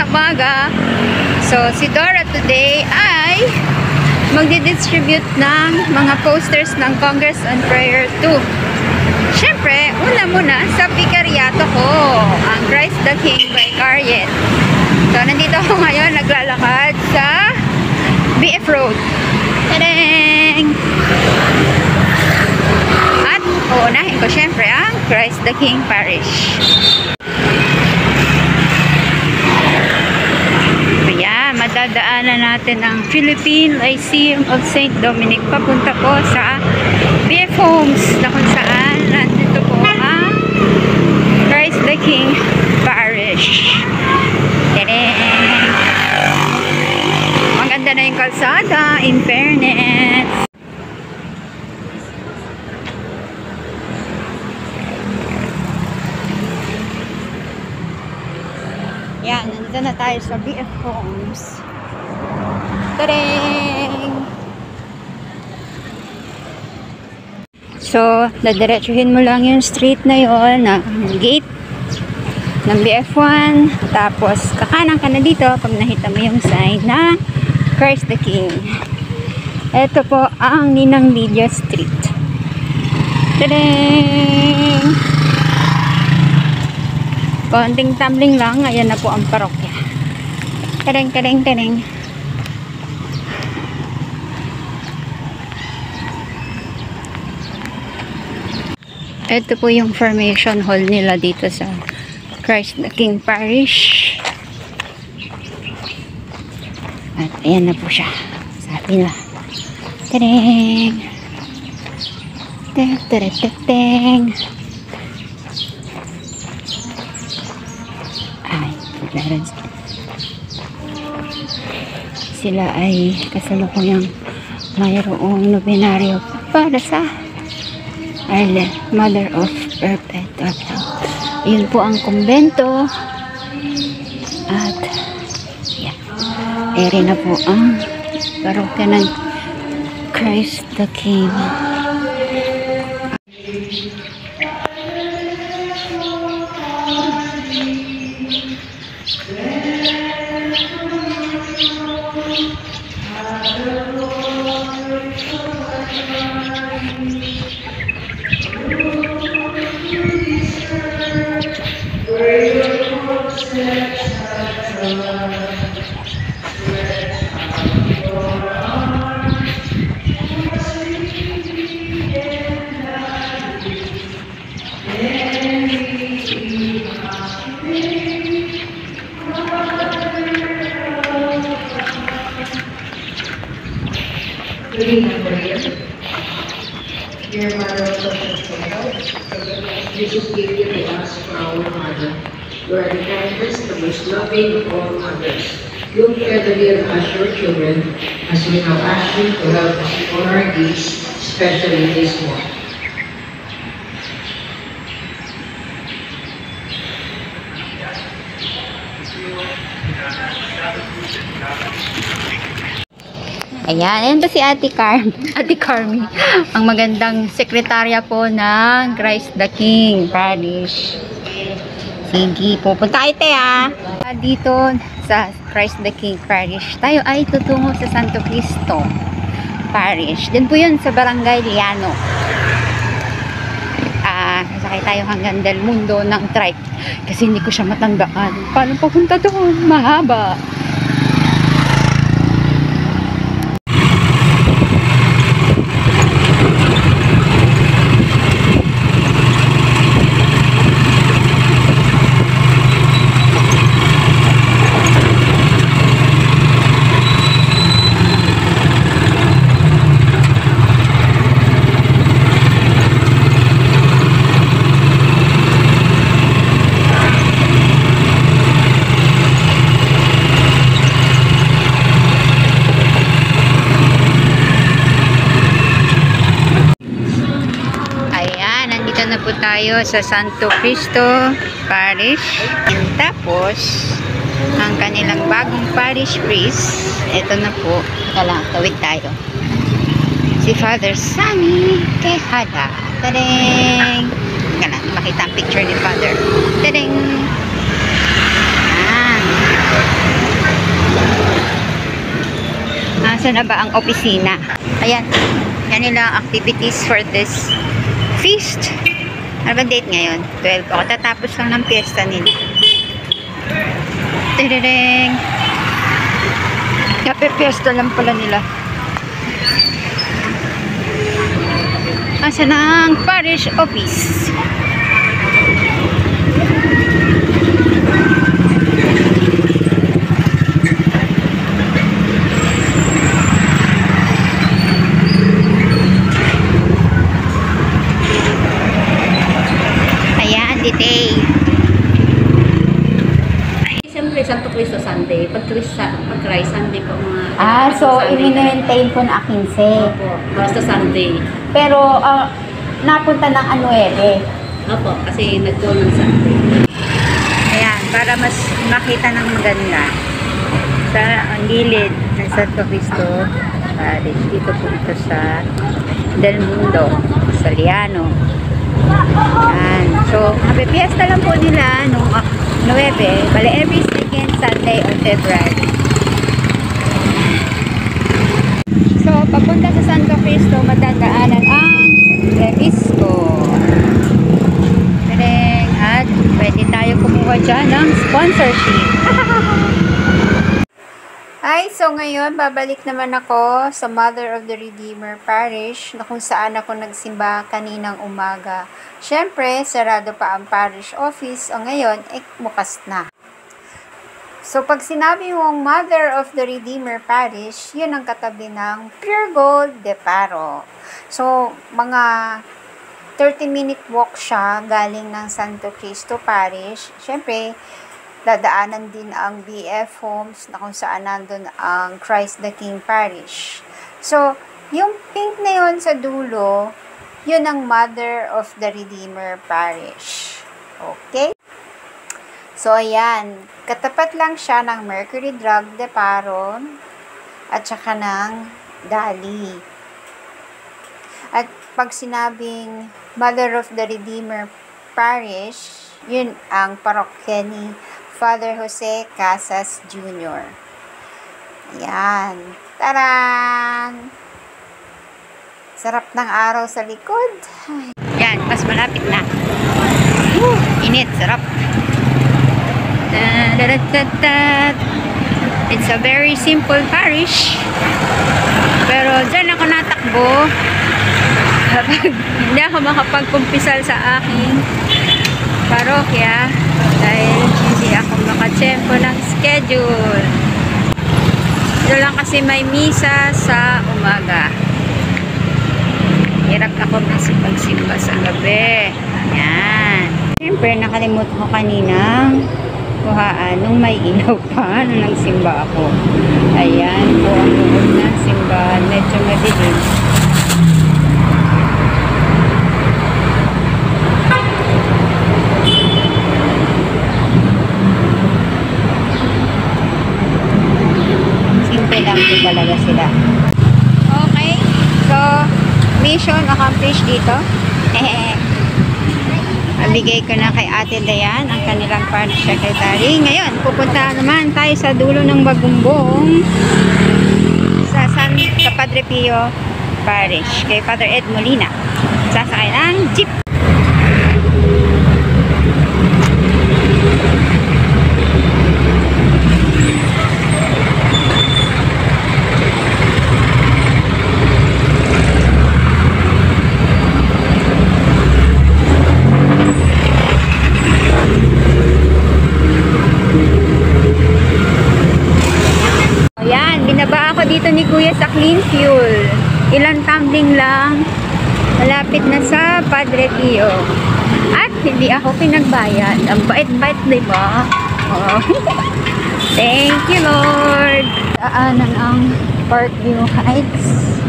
na umaga. So, si Dora today ay magdi-distribute ng mga posters ng Congress on Prayer 2. Siyempre, una muna sa Vicariato ko, ang Christ the King by Cariet. So, nandito ako ngayon, naglalakad sa BF Road. Tadang! At, uunahin ko siyempre ang Christ the King Parish. Ayan, madadaanan natin ang Philippine Lyceum of St. Dominic papunta po sa BF Homes na kung saan nandito po ang Christ the King Parish. Tadang! Maganda na yung kalsada, in fairness. Yan, nandito na tayo sa BF Homes. Tadang! So, dadiretsuhin mo lang yung street na yon, na gate ng BF1. Tapos, kakanan ka na dito pag nakita mo yung sign na Christ the King. Ito po ang Ninang Lydia Street. Tadang! Konting tumbling lang. Ayan na po ang parokya. Tadang, tadang, tadang. Ito po yung formation hall nila dito sa Christ the King Parish. At ayan na po siya. Sabi na. Tadang! Tadang! Ay, sila ay kasalukuyang mayroong nobenaryo para sa Our Mother of Perpetual Help. Yun po ang kumbento. At yan, ere na po ang parokya ng Christ the King. Dear Mother of Perpetual, Jesus gave you to us for our Mother. You are the kindest, the most loving of all mothers. Look tenderly on us, your children, as we now ask you to help us on our needs, especially this one. Ayan, ayan po si Ate Carmi, ang magandang sekretarya po ng Christ the King Parish. Sige, pupunta tayo dito sa Christ the King Parish. Tayo ay tutungo sa Santo Cristo Parish. Din po yun sa Barangay Liano. Sakay tayo hanggang Del Mundo ng trike kasi hindi ko siya matandaan. Paano papunta doon? Mahaba. Tayo sa Santo Cristo Parish. Tapos ang kanilang bagong parish priest, ito na po. Tala, tawid tayo. Si Father Sammy Quejada. Tadeng! Tala, makita ang picture ni Father. Tadeng! Nasaan na ba ang opisina? Ayan. Yan nila ang activities for this feast. Ano ba date ngayon? 12. O, tatapos lang ng piyesta nila. Tididing! Kape piyesta lang pala nila. Nasaan ang parish office? Day. Siyempre, Santo Cristo Sunday. Pag Christ Sunday po mga... So i-maintain po na 15. Opo, basta Sunday. Pero, napunta ng 9. Opo, kasi nagpo ng Sunday. Ayan, para mas makita ng maganda. Sa ang gilid ng Santo Cristo Parish. Dito po ito sa Del Mundo, sa Liano. Ayan. So, happy fiesta lang po nila nung 9. Bale, every second Sunday of February. So, papunta sa Santo Cristo, matandaanan ang Revisco. At pwede tayo kumuha dyan ng sponsorship. So ngayon, babalik naman ako sa Mother of the Redeemer Parish na kung saan ako nagsimba kaninang umaga. Siyempre, sarado pa ang parish office o ngayon, bukas na. So pag sinabi mong Mother of the Redeemer Parish, yun ang katabi ng Pure Gold de Paro. So, mga 30-minute walk siya galing ng Santo Cristo Parish. Siyempre, dadaanan din ang BF Homes na kung saan nandun ang Christ the King Parish. So, yung pink na yun sa dulo, yun ang Mother of the Redeemer Parish. Okay? So, ayan. Katapat lang siya ng Mercury Drug de Paro at saka ng Dali. At pag sinabing Mother of the Redeemer Parish, yun ang parokya ni Father Jose Casas Jr. Ayan. Taran! Sarap ng araw sa likod. Yan, mas malapit na. Init, sarap. It's a very simple parish. Pero dyan ako natakbo. Hindi ako makapagkumpisal sa aking parokya dahil hindi ako makatsempo ng schedule. Ito lang kasi may misa sa umaga. Hirap ako magsimba sa gabi. Ayan. Siyempre, nakalimutan ko kaninang kuhaan nung may ilaw pa nung nagsimba ako. Ayan po ang loob ng simbahan. Medyo madilim. Lang din talaga sila. Okay. So, mission accomplished dito. Nabigay ko na kay Ate Dayan ang kanilang parish secretary. Ngayon, pupunta naman tayo sa dulo ng Bagumbong sa Padre Pio Parish kay Father Ed Molina. Sasakay ng jeep. Binaba ako dito ni Kuya sa Clean Fuel. Ilang tumbling lang. Malapit na sa Padre Pio. At hindi ako pinagbayad. Ang bait-bait, diba? Oh. Thank you, Lord. Daanan ang Parkview Heights.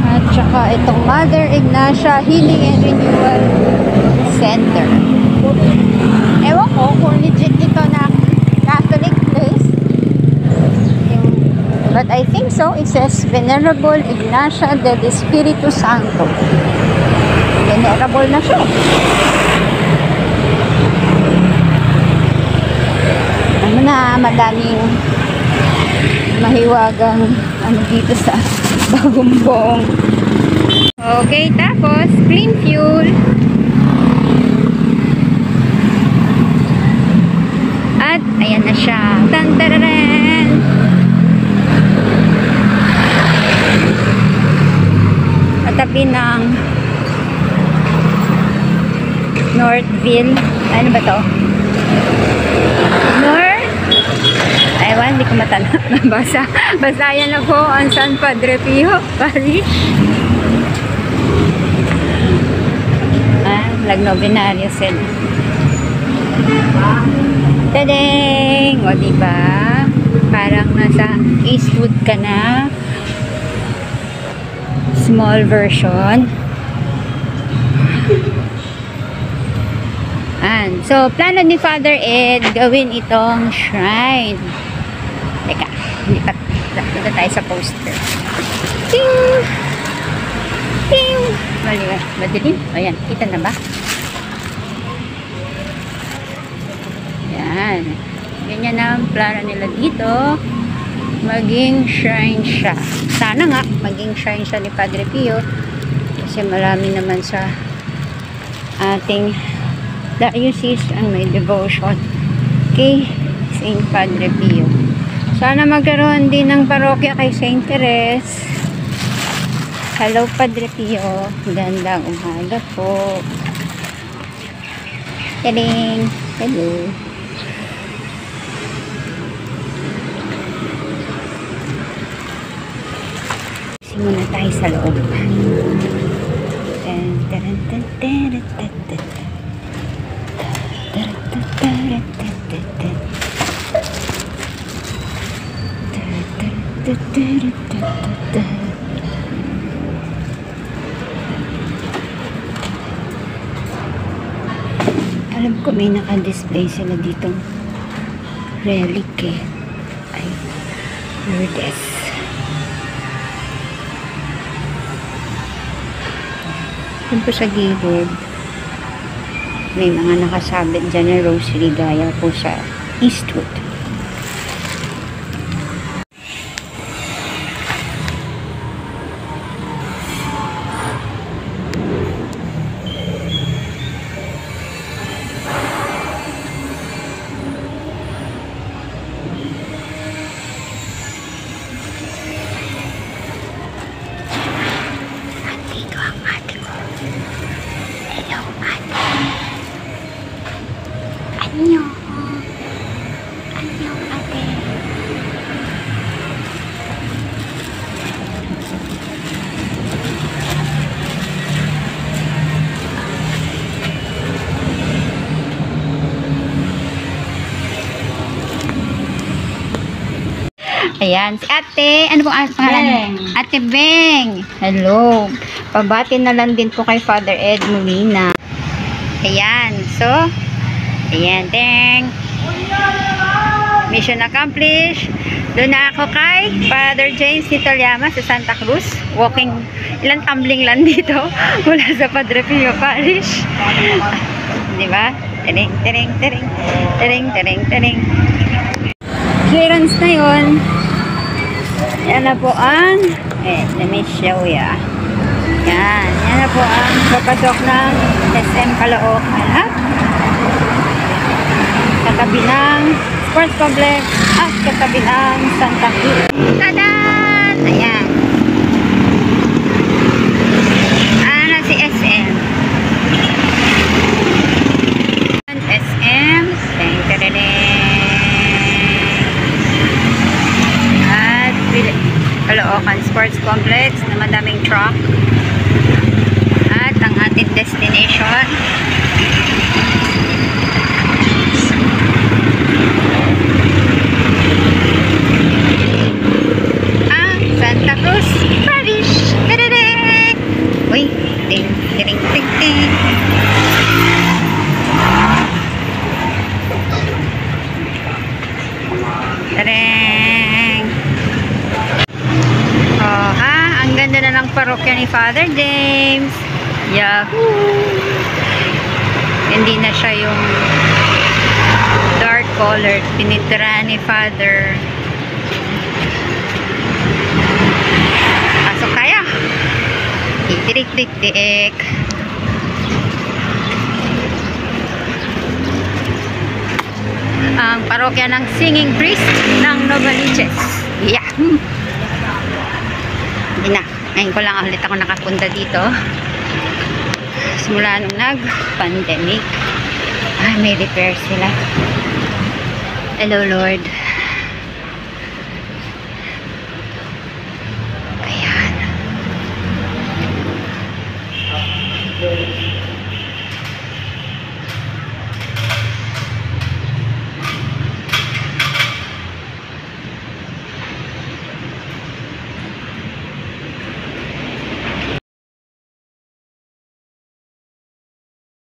At saka itong Mother Ignacia Healing and Renewal Center. Ewan ko kung legit ito na Catholic place. But I think so. It says Venerable Ignacia del Espiritu Santo. Venerable na siya. madaming mahiwagang ano dito sa Bagumbong. Okay, tapos clean fuel. At ayan na siya. Tantararan! Katabi ng Northville. Ano ba to? Ewan, hindi ko mabasa. Basayan na po ang San Padre Pio Parish. Lagnovenario sila. Tadeng! O diba? Parang nasa Eastwood ka na. Small version. So, plano ni Father Ed gawin itong shrine. Teka, dito tayo sa poster. Ting! Ting! Madilim. Ayan, kita na ba? Ayan. Ganyan na ang plano nila dito. Maging shrine siya. Sana nga, maging shrine siya ni Padre Pio. Kasi marami naman sa ating diocese ang may devotion kay Saint Padre Pio. Sana magkaroon din ng parokya kay Saint Teres. Hello Padre Pio, gandang umaga po. Taling, hello. Simula tayo sa loob. Alam ko may naka-display sila ditong relic eh. Ay, Lourdes. Yun po sa gilid. May mga nakasabit dyan na rosary gaya po sa Eastwood. Ayan, si Ate, ano pong pangalan? Beng. Ate Beng. Hello. Pabati na lang din po kay Father Ed Molina. Ayan, so, ayan, ding. Mission accomplished. Doon na ako kay Father James Nitolyama sa Santa Cruz. Walking, ilang tumbling lang dito mula sa Padre Pio Parish. Diba? Tering, tering, tering. Tering, tering, tering. Clearance na yun. Yan na po ang let me show ya. Yan na po ang papasok ng SM Caloocan at katabi ng sports complex at katabi ng Santa Cruz. Tadan! Ayan. Ano si SM? SM. At Caloocan Sports Complex na madaming truck. At ang ating destination ang Santa Cruz Parish. Uy, ting, ting, ting, ting. Tareng. Oh, ha? Ang ganda na ng parokya ni Father James. Yahoo! Hindi na siya yung dark colored. Pinitra ni Father. Pasok tayo. Titik-tik-tik. Ang parokya ng Singing Priest ng Novaliches. Yeah. Hindi na. Ngayon ko lang ulit ako nakapunta dito. Simula nung nag-pandemic. May repair sila. Hello, Lord.